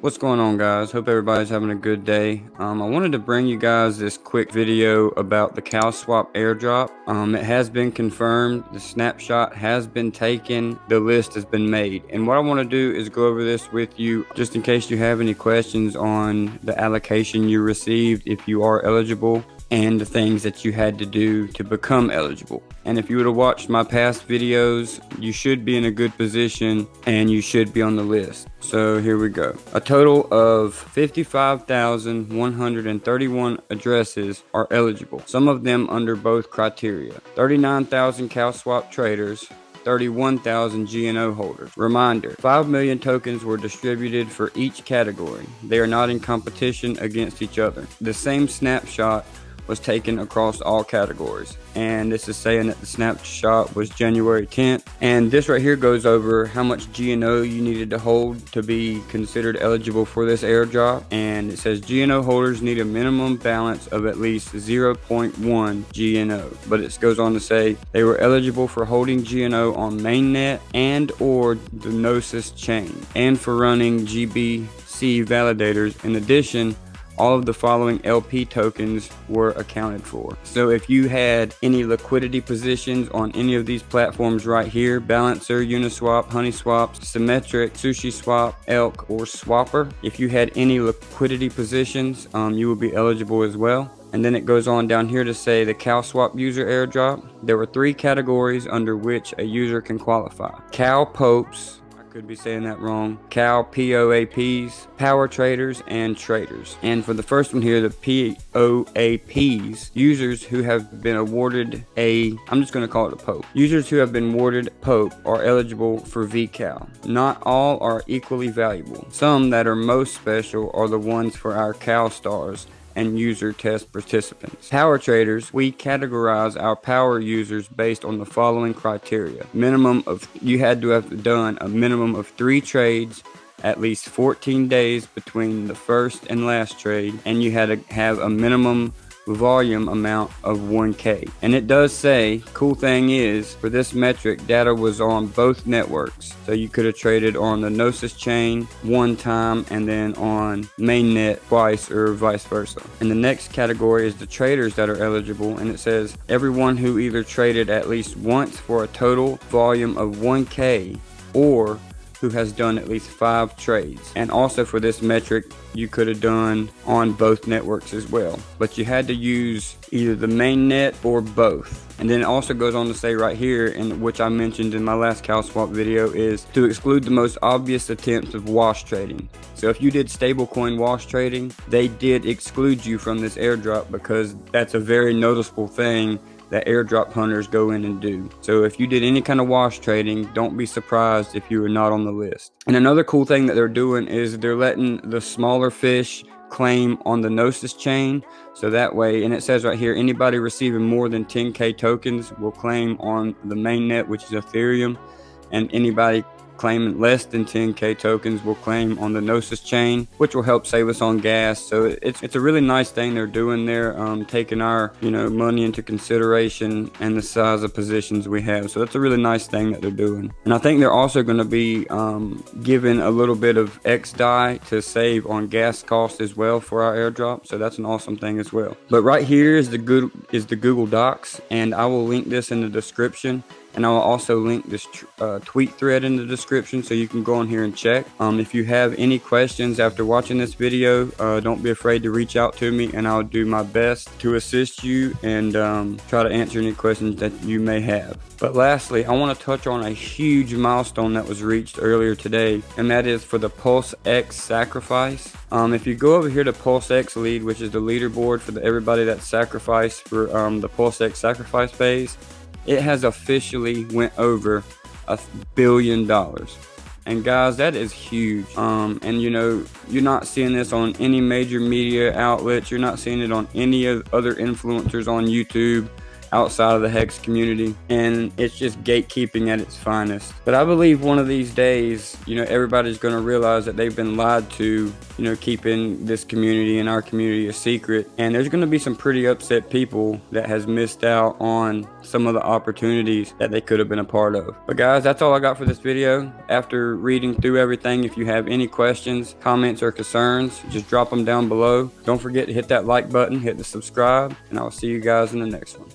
What's going on, guys? Hope everybody's having a good day. I wanted to bring you guys this quick video about the CowSwap airdrop. It has been confirmed, the snapshot has been taken, the list has been made, and what I want to do is go over this with you just in case you have any questions on the allocation you received, if you are eligible, and the things that you had to do to become eligible. And if you would have watched my past videos, you should be in a good position and you should be on the list. So here we go. A total of 55,131 addresses are eligible, some of them under both criteria. 39,000 CowSwap traders, 31,000 GNO holders. Reminder, 5 million tokens were distributed for each category. They are not in competition against each other. The same snapshot was taken across all categories, and this is saying that the snapshot was January 10th, and this right here goes over how much GNO you needed to hold to be considered eligible for this airdrop. And it says GNO holders need a minimum balance of at least 0.1 GNO, but it goes on to say they were eligible for holding GNO on mainnet and or the Gnosis chain, and for running GBC validators. In addition, all of the following LP tokens were accounted for. So if you had any liquidity positions on any of these platforms right here, Balancer, Uniswap, HoneySwap, Symmetric, SushiSwap, Elk, or Swapper, if you had any liquidity positions, you will be eligible as well. And then it goes on down here to say the CowSwap user airdrop. There were 3 categories under which a user can qualify: Cow Popes, could be saying that wrong, Cow POAPs, power traders, and traders. And for the first one here, the POAPs, users who have been awarded I'm just going to call it a Pope. Users who have been awarded Pope are eligible for VCow. Not all are equally valuable. Some that are most special are the ones for our Cow stars and user test participants. Power traders, we categorize our power users based on the following criteria. You had to have done a minimum of 3 trades, at least 14 days between the first and last trade, and you had to have a minimum volume amount of 1K. And it does say, cool thing is, for this metric, data was on both networks. So you could have traded on the Gnosis chain one time and then on mainnet twice, or vice versa. And the next category is the traders that are eligible, and it says everyone who either traded at least once for a total volume of 1K, or who has done at least 5 trades. And also for this metric, you could have done on both networks as well, but you had to use either the main net or both. And then it also goes on to say right here, and which I mentioned in my last CowSwap video, is to exclude the most obvious attempts of wash trading. So if you did stablecoin wash trading, they did exclude you from this airdrop, because that's a very noticeable thing that airdrop hunters go in and do. So if you did any kind of wash trading, don't be surprised if you are not on the list. And another cool thing that they're doing is they're letting the smaller fish claim on the Gnosis chain. So that way, and it says right here, anybody receiving more than 10K tokens will claim on the mainnet, which is Ethereum, and anybody claiming less than 10K tokens will claim on the Gnosis chain, which will help save us on gas. So it's a really nice thing they're doing there, taking our money into consideration and the size of positions we have. So that's a really nice thing that they're doing. And I think they're also going to be giving a little bit of XDAI to save on gas cost as well for our airdrop. So that's an awesome thing as well. But right here is the Google Docs, and I will link this in the description. And I will also link this tweet thread in the description, so you can go on here and check. If you have any questions after watching this video, don't be afraid to reach out to me, and I'll do my best to assist you and try to answer any questions that you may have. But lastly, I want to touch on a huge milestone that was reached earlier today, and that is for the PulseX sacrifice. If you go over here to PulseX lead, which is the leaderboard for everybody that sacrificed for the PulseX sacrifice phase, it has officially went over $1 billion. And guys, that is huge. And you're not seeing this on any major media outlets. You're not seeing it on any other influencers on YouTube. outside of the Hex community, and it's just gatekeeping at its finest. But I believe one of these days, you know, everybody's going to realize that they've been lied to, you know, keeping this community and our community a secret, and there's going to be some pretty upset people that has missed out on some of the opportunities that they could have been a part of. But guys, that's all I got for this video. After reading through everything, if you have any questions, comments, or concerns, just drop them down below. Don't forget to hit that like button, hit the subscribe, and I'll see you guys in the next one.